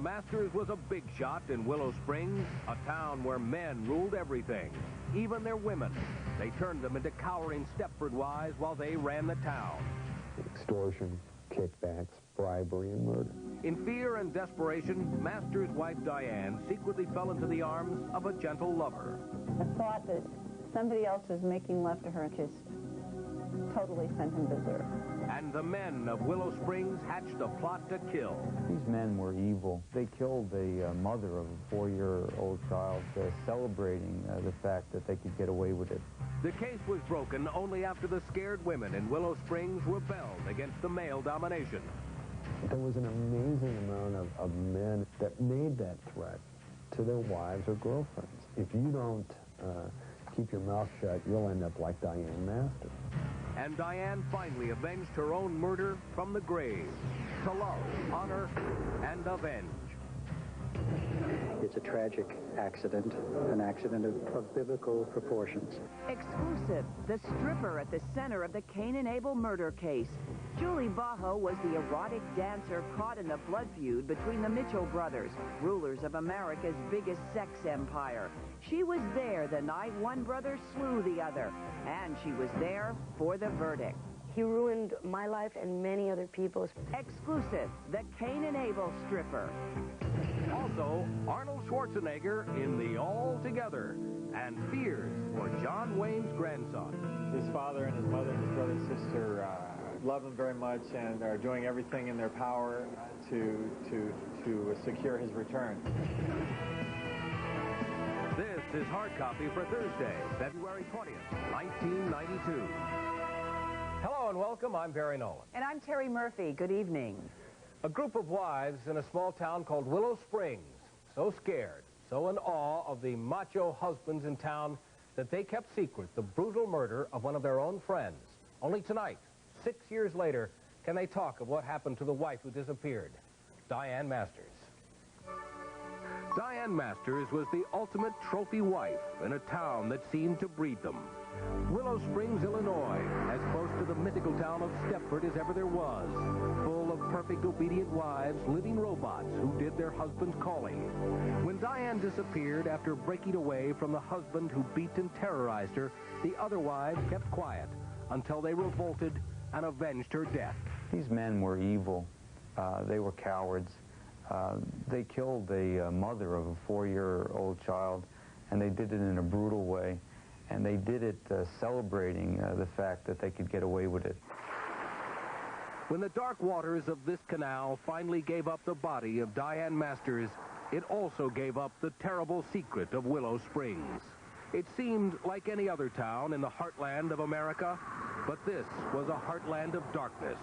Masters was a big shot in Willow Springs, a town where men ruled everything, even their women. They turned them into cowering Stepford wives while they ran the town. Extortion, kickbacks, bribery, and murder. In fear and desperation, Masters' wife Dianne secretly fell into the arms of a gentle lover. The thought that somebody else was making love to her just totally sent him berserk. And the men of Willow Springs hatched a plot to kill. These men were evil. They killed the mother of a 4-year-old child, celebrating the fact that they could get away with it. The case was broken only after the scared women in Willow Springs rebelled against the male domination. There was an amazing amount of men that made that threat to their wives or girlfriends. If you don't keep your mouth shut, you'll end up like Dianne Masters. And Dianne finally avenged her own murder from the grave. To love, honor, and avenge. It's a tragic accident, an accident of biblical proportions. Exclusive, the stripper at the center of the Cain and Abel murder case. Julie Bajo was the erotic dancer caught in the blood feud between the Mitchell brothers, rulers of America's biggest sex empire. She was there the night one brother slew the other, and she was there for the verdict. He ruined my life and many other people's. Exclusive, the Cain and Abel stripper. Also, Arnold Schwarzenegger in The All Together, and fears for John Wayne's grandson. His father and his mother and his brother and sister love him very much and are doing everything in their power to secure his return. This is hard copy for Thursday, February 20th, 1992. Hello and welcome. I'm Barry Nolan. And I'm Terry Murphy. Good evening. A group of wives in a small town called Willow Springs, so scared, so in awe of the macho husbands in town that they kept secret the brutal murder of one of their own friends. Only tonight, 6 years later, can they talk of what happened to the wife who disappeared, Dianne Masters. Dianne Masters was the ultimate trophy wife in a town that seemed to breed them. Willow Springs, Illinois, as close to the mythical town of Stepford as ever there was, full of perfect obedient wives, living robots who did their husband's calling. When Dianne disappeared after breaking away from the husband who beat and terrorized her, the other wives kept quiet until they revolted and avenged her death. These men were evil. They were cowards. They killed the mother of a 4-year-old child, and they did it in a brutal way. And they did it celebrating the fact that they could get away with it. When the dark waters of this canal finally gave up the body of Dianne Masters, it also gave up the terrible secret of Willow Springs. It seemed like any other town in the heartland of America, but this was a heartland of darkness,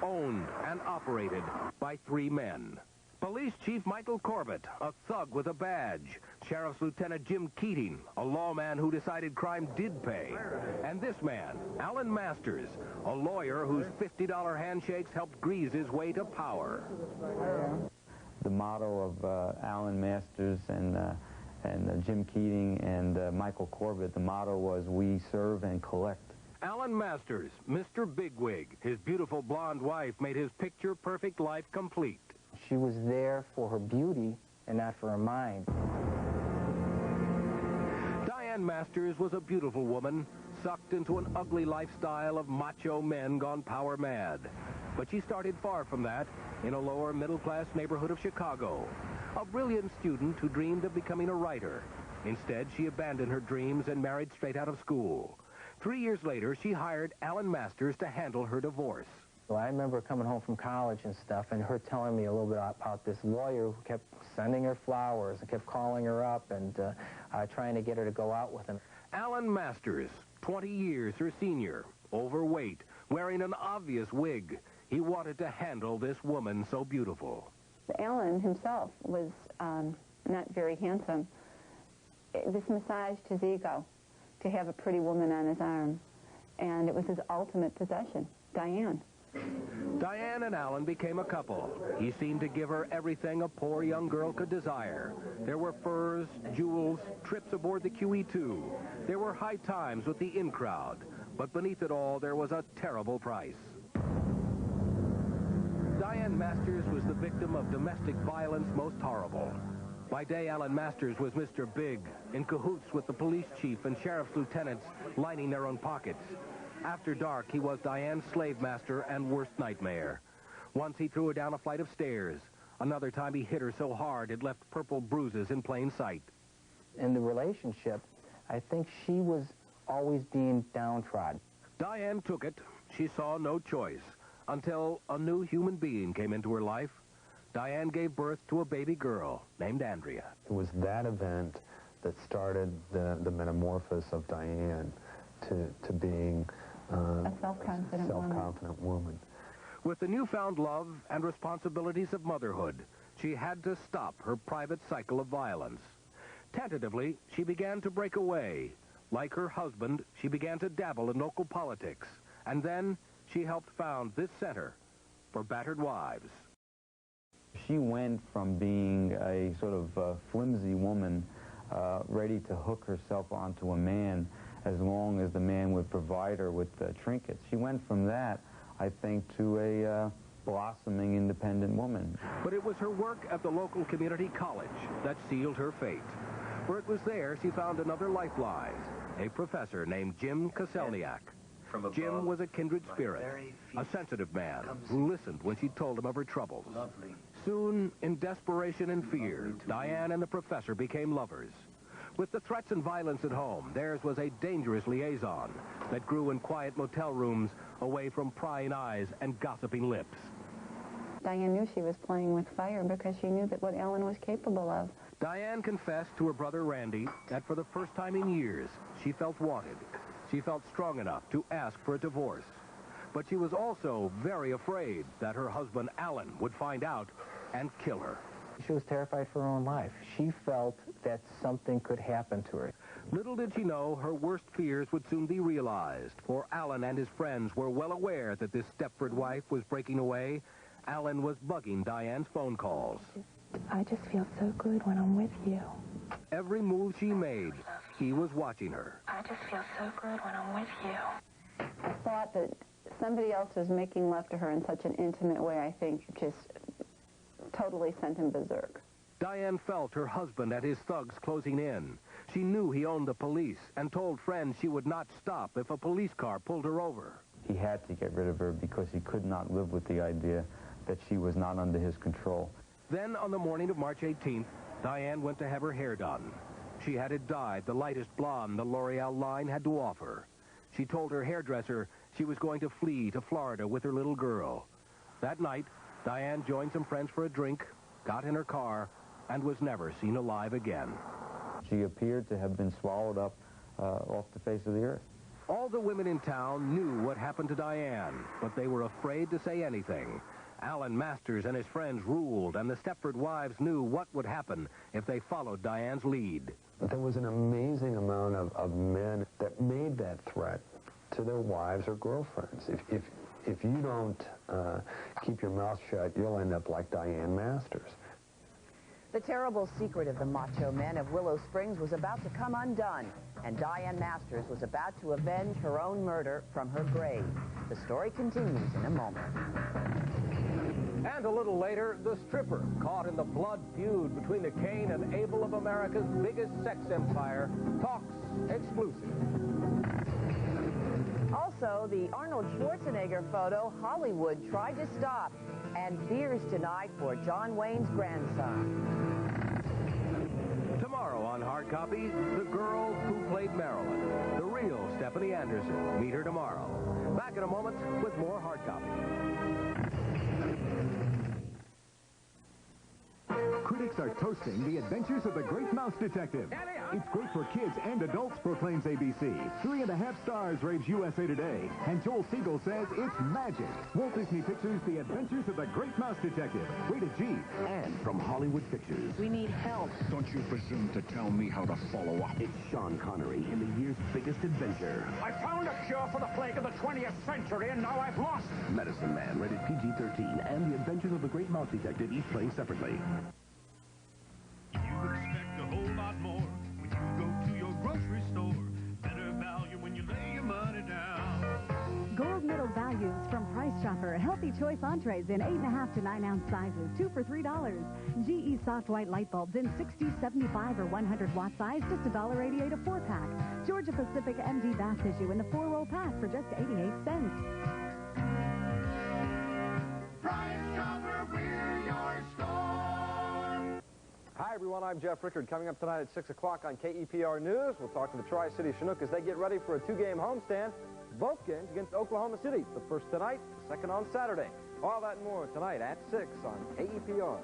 owned and operated by 3 men. Police Chief Michael Corbett, a thug with a badge. Sheriff's Lieutenant Jim Keating, a lawman who decided crime did pay. And this man, Alan Masters, a lawyer whose $50 handshakes helped grease his way to power. The motto of Alan Masters and Jim Keating and Michael Corbett, the motto was, "We serve and collect." Alan Masters, Mr. Bigwig. His beautiful blonde wife made his picture-perfect life complete. She was there for her beauty and not for her mind. Dianne Masters was a beautiful woman, sucked into an ugly lifestyle of macho men gone power mad. But she started far from that, in a lower middle-class neighborhood of Chicago. A brilliant student who dreamed of becoming a writer. Instead, she abandoned her dreams and married straight out of school. 3 years later, she hired Alan Masters to handle her divorce. Well, I remember coming home from college and stuff, and her telling me a little bit about this lawyer who kept sending her flowers and kept calling her up and trying to get her to go out with him. Alan Masters, 20 years her senior, overweight, wearing an obvious wig. He wanted to handle this woman so beautiful. Alan himself was not very handsome. This massaged his ego to have a pretty woman on his arm, and it was his ultimate possession, Dianne. Dianne and Alan became a couple. He seemed to give her everything a poor young girl could desire. There were furs, jewels, trips aboard the QE2. There were high times with the in-crowd. But beneath it all, there was a terrible price. Dianne Dianne Masters was the victim of domestic violence most horrible. By day, Alan Masters was Mr. Big, in cahoots with the police chief and sheriff's lieutenants, lining their own pockets. After dark, he was Dianne's slave master and worst nightmare. Once he threw her down a flight of stairs. Another time he hit her so hard it left purple bruises in plain sight. In the relationship, I think she was always being downtrodden. Dianne took it. She saw no choice until a new human being came into her life. Dianne gave birth to a baby girl named Andrea. It was that event that started the metamorphosis of Dianne to being a self-confident woman. With the newfound love and responsibilities of motherhood, she had to stop her private cycle of violence. Tentatively, she began to break away. Like her husband, she began to dabble in local politics. And then she helped found this center for battered wives. She went from being a sort of flimsy woman ready to hook herself onto a man as long as the man would provide her with trinkets. She went from that, I think, to a blossoming independent woman. But it was her work at the local community college that sealed her fate. For it was there she found another lifeline, a professor named Jim Koselniak. Jim was a kindred spirit, a sensitive man who listened when she told him of her troubles. Soon, in desperation and fear, Dianne and the professor became lovers. With the threats and violence at home, theirs was a dangerous liaison that grew in quiet motel rooms away from prying eyes and gossiping lips. Dianne knew she was playing with fire because she knew that what Alan was capable of. Dianne confessed to her brother Randy that for the first time in years, she felt wanted. She felt strong enough to ask for a divorce. But she was also very afraid that her husband Alan would find out and kill her. She was terrified for her own life. She felt that something could happen to her. Little did she know her worst fears would soon be realized, for Alan and his friends were well aware that this Stepford wife was breaking away. Alan was bugging Dianne's phone calls. I just feel so good when I'm with you. Every move she made, he was watching her. I just feel so good when I'm with you. I thought that somebody else was making love to her in such an intimate way, I think, just totally sent him berserk. Dianne felt her husband and his thugs closing in. She knew he owned the police and told friends she would not stop if a police car pulled her over. He had to get rid of her because he could not live with the idea that she was not under his control. Then, on the morning of March 18th, Dianne went to have her hair done. She had it dyed the lightest blonde the L'Oreal line had to offer. She told her hairdresser she was going to flee to Florida with her little girl. That night, Dianne joined some friends for a drink, got in her car, and was never seen alive again. She appeared to have been swallowed up off the face of the earth. All the women in town knew what happened to Dianne, but they were afraid to say anything. Alan Masters and his friends ruled, and the Stepford wives knew what would happen if they followed Dianne's lead. There was an amazing amount of men that made that threat to their wives or girlfriends. If you don't keep your mouth shut, you'll end up like Dianne Masters. The terrible secret of the macho men of Willow Springs was about to come undone, and Dianne Masters was about to avenge her own murder from her grave. The story continues in a moment. And a little later, the stripper, caught in the blood feud between the Cain and Abel of America's biggest sex empire, talks exclusive. Also, the Arnold Schwarzenegger photo Hollywood tried to stop, and fears tonight for John Wayne's grandson. Tomorrow on Hard Copy, the girl who played Marilyn, the real Stephanie Anderson. Meet her tomorrow. Back in a moment with more Hard Copy. Critics are toasting The Adventures of the Great Mouse Detective. It's great for kids and adults, proclaims ABC. 3.5 stars raves USA Today. And Joel Siegel says it's magic. Walt Disney Pictures' The Adventures of the Great Mouse Detective. Rated G. And from Hollywood Pictures. We need help. Don't you presume to tell me how to follow up. It's Sean Connery in the year's biggest adventure. I found a cure for the plague of the 20th century, and now I've lost. Medicine Man, rated PG-13, and The Adventures of the Great Mouse Detective, each playing separately. You expect a whole lot more when you go to your grocery store. Better value when you lay your money down. Gold medal values from Price Price Chopper. Healthy choice entrees in 8.5 to 9-ounce sizes, 2 for $3. GE soft white light bulbs in 60, 75, or 100-watt size, just $1.88 a 4-pack. Georgia Pacific MD bath tissue in the 4-roll pack for just 88 cents. Price Chopper, we're your store. Hi, everyone. I'm Jeff Rickard. Coming up tonight at 6 o'clock on KEPR News, we'll talk to the Tri-City Chinook as they get ready for a 2-game homestand. Both games against Oklahoma City. The first tonight, the second on Saturday. All that and more tonight at 6 on KEPR.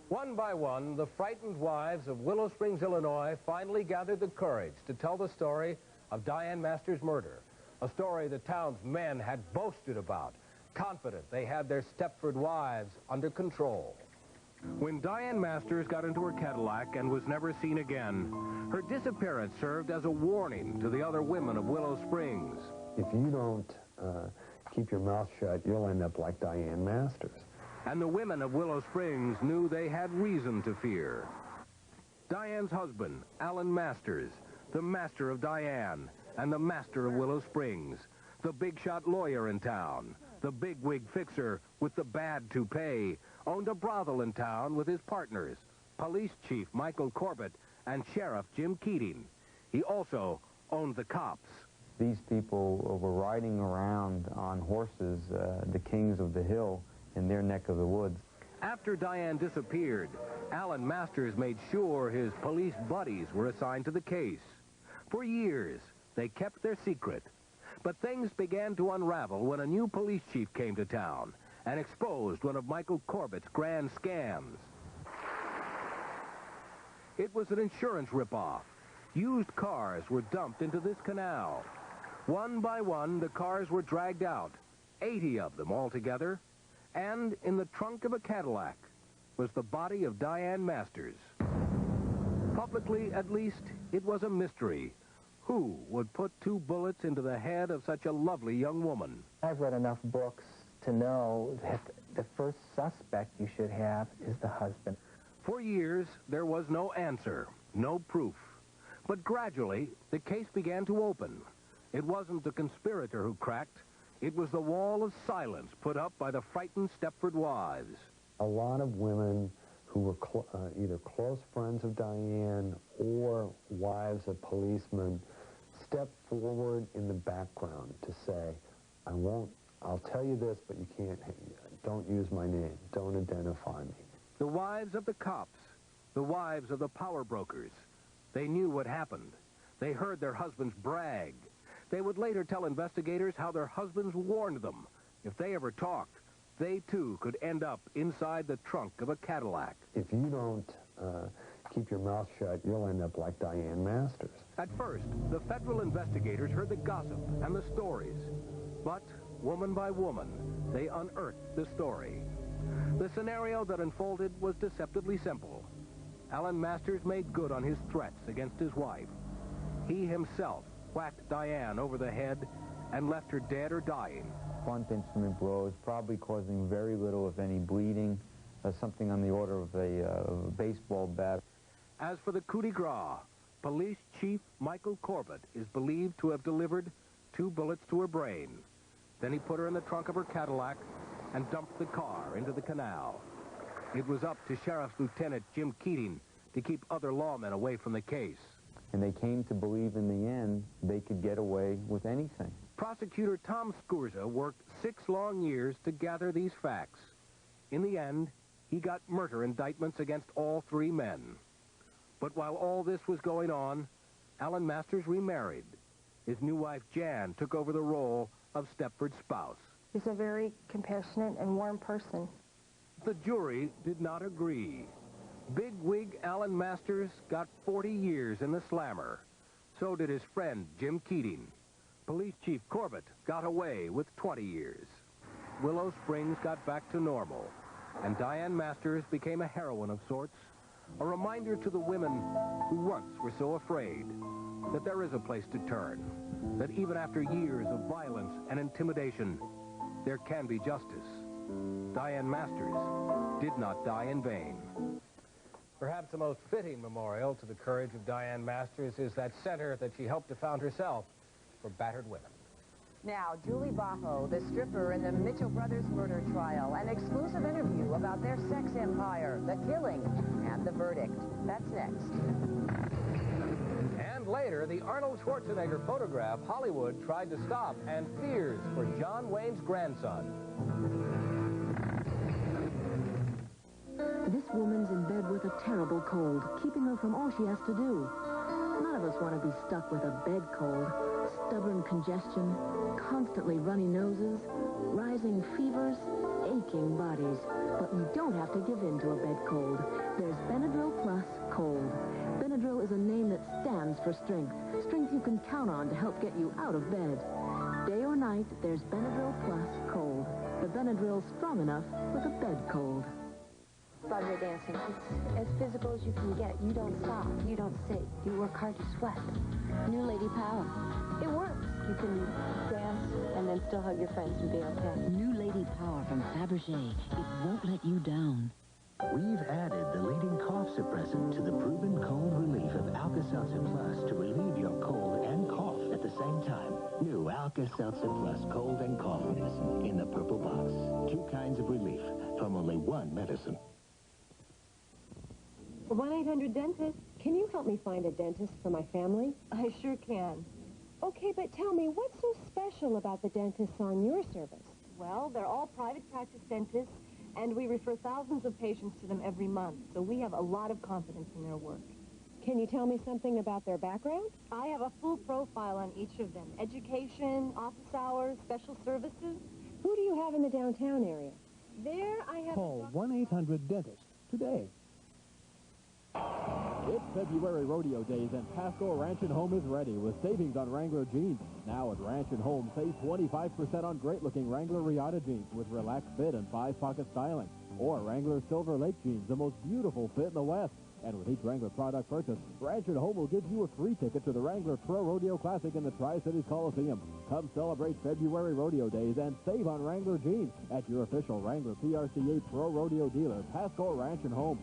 One by one, the frightened wives of Willow Springs, Illinois, finally gathered the courage to tell the story of Dianne Masters' murder, a story the town's men had boasted about, confident they had their Stepford wives under control. When Dianne Masters got into her Cadillac and was never seen again, her disappearance served as a warning to the other women of Willow Springs. If you don't keep your mouth shut, you'll end up like Dianne Masters. And the women of Willow Springs knew they had reason to fear. Dianne's husband, Alan Masters, the master of Dianne and the master of Willow Springs, the big-shot lawyer in town, the big-wig fixer with the bad toupee, owned a brothel in town with his partners, Police Chief Michael Corbett and Sheriff Jim Keating. He also owned the cops. These people were riding around on horses, the kings of the hill, in their neck of the woods. After Dianne disappeared, Alan Masters made sure his police buddies were assigned to the case. For years, they kept their secret. But things began to unravel when a new police chief came to town and exposed one of Michael Corbett's grand scams. It was an insurance ripoff. Used cars were dumped into this canal. One by one, the cars were dragged out, 80 of them altogether. And in the trunk of a Cadillac was the body of Dianne Masters. Publicly, at least, it was a mystery. Who would put 2 bullets into the head of such a lovely young woman? I've read enough books to know that the first suspect you should have is the husband. For years, there was no answer, no proof. But gradually, the case began to open. It wasn't the conspirator who cracked. It was the wall of silence put up by the frightened Stepford wives. A lot of women who were either close friends of Dianne or wives of policemen stepped forward in the background to say, I'll tell you this, but you don't use my name, don't identify me. The wives of the cops, the wives of the power brokers, they knew what happened. They heard their husbands brag. They would later tell investigators how their husbands warned them. If they ever talked, they too could end up inside the trunk of a Cadillac. If you don't keep your mouth shut, you'll end up like Dianne Masters. At first, the federal investigators heard the gossip and the stories. But, woman by woman, they unearthed the story. The scenario that unfolded was deceptively simple. Alan Masters made good on his threats against his wife. He himself whacked Dianne over the head and left her dead or dying. Blunt instrument blows, probably causing very little, if any, bleeding, something on the order of a baseball bat. As for the coup de grace, Police Chief Michael Corbett is believed to have delivered 2 bullets to her brain. Then he put her in the trunk of her Cadillac and dumped the car into the canal. It was up to Sheriff's Lieutenant Jim Keating to keep other lawmen away from the case. And they came to believe in the end they could get away with anything. Prosecutor Tom Skurza worked 6 long years to gather these facts. In the end, he got murder indictments against all 3 men. But while all this was going on, Alan Masters remarried. His new wife, Jan, took over the role of Stepford's spouse. He's a very compassionate and warm person. The jury did not agree. Big-wig Alan Masters got 40 years in the slammer. So did his friend, Jim Keating. Police Chief Corbett got away with 20 years. Willow Springs got back to normal, and Dianne Masters became a heroine of sorts, a reminder to the women who once were so afraid that there is a place to turn. that even after years of violence and intimidation, there can be justice. Dianne Masters did not die in vain. Perhaps the most fitting memorial to the courage of Dianne Masters is that center that she helped to found herself for battered women. Now, Julie Bajo, the stripper in the Mitchell brothers murder trial, an exclusive interview about their sex empire, the killing, and the verdict. That's next. And later, the Arnold Schwarzenegger photograph Hollywood tried to stop, and fears for John Wayne's grandson. This woman's in bed with a terrible cold, keeping her from all she has to do. None of us want to be stuck with a bed cold. Stubborn congestion, constantly runny noses, rising fevers, aching bodies. But we don't have to give in to a bed cold. There's Benadryl Plus Cold. Benadryl is a name that stands for strength. Strength you can count on to help get you out of bed. Day or night, there's Benadryl Plus Cold. The Benadryl's strong enough with a bed cold. Broadway dancing, it's as physical as you can get. You don't stop. You don't sit. You work hard to sweat. New Lady Power. It works. You can dance and then still hug your friends and be okay. New Lady Power from Fabergé. It won't let you down. We've added the leading cough suppressant to the proven cold relief of Alka-Seltzer Plus to relieve your cold and cough at the same time. New Alka-Seltzer Plus cold and cough medicine in the purple box. 2 kinds of relief from only 1 medicine. 1-800-DENTIST. Can you help me find a dentist for my family? I sure can. Okay, but tell me, what's so special about the dentists on your service? Well, they're all private practice dentists, and we refer thousands of patients to them every month, so we have a lot of confidence in their work. Can you tell me something about their background? I have a full profile on each of them. Education, office hours, special services. Who do you have in the downtown area? There I have... Call 1-800-DENTIST today. It's February Rodeo Days, and Pasco Ranch and Home is ready with savings on Wrangler jeans. Now at Ranch and Home, save 25% on great-looking Wrangler Riata jeans with relaxed fit and 5-pocket styling. Or Wrangler Silver Lake jeans, the most beautiful fit in the West. And with each Wrangler product purchase, Ranch and Home will give you a free ticket to the Wrangler Pro Rodeo Classic in the Tri-Cities Coliseum. Come celebrate February Rodeo Days and save on Wrangler jeans at your official Wrangler PRCA Pro Rodeo dealer, Pasco Ranch and Home.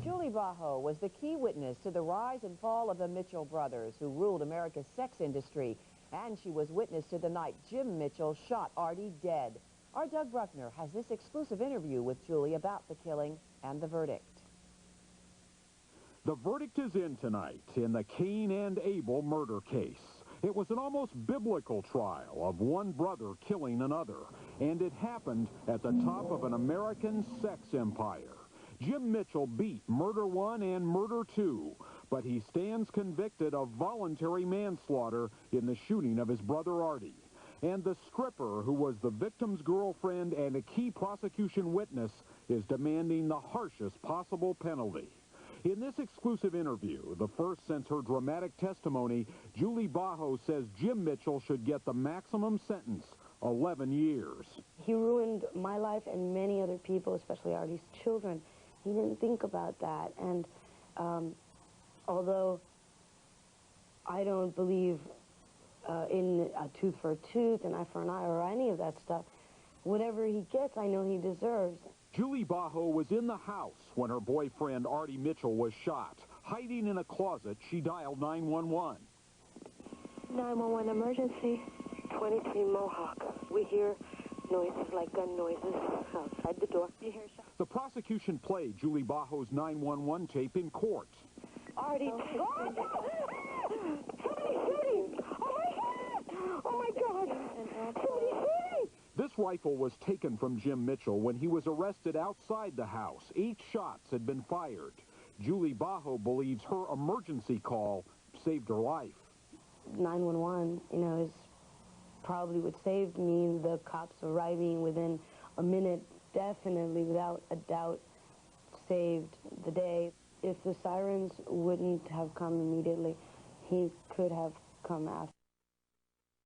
Julie Bajo was the key witness to the rise and fall of the Mitchell brothers, who ruled America's sex industry. And she was witness to the night Jim Mitchell shot Artie dead. Our Doug Bruckner has this exclusive interview with Julie about the killing and the verdict. The verdict is in tonight in the Cain and Abel murder case. It was an almost biblical trial of one brother killing another, and it happened at the top of an American sex empire. Jim Mitchell beat Murder 1 and Murder 2, but he stands convicted of voluntary manslaughter in the shooting of his brother Artie. And the stripper, who was the victim's girlfriend and a key prosecution witness, is demanding the harshest possible penalty. In this exclusive interview, the first since her dramatic testimony, Julie Bajo says Jim Mitchell should get the maximum sentence, 11 years. He ruined my life and many other people, especially Artie's children. He didn't think about that. And although I don't believe in a tooth for a tooth, an eye for an eye, or any of that stuff, whatever he gets, I know he deserves. Julie Bajo was in the house when her boyfriend Artie Mitchell was shot. Hiding in a closet, she dialed 911. 911 emergency, 23 Mohawk. We hear noises like gun noises outside the door. You hear shots? The prosecution played Julie Bajo's 911 tape in court. Artie. Oh, somebody's shooting! Oh my God! Somebody's shooting! This rifle was taken from Jim Mitchell when he was arrested outside the house. 8 shots had been fired. Julie Bajo believes her emergency call saved her life. 911, you know, is probably what saved me. The cops arriving within a minute, definitely, without a doubt, saved the day. If the sirens wouldn't have come immediately, he could have come after.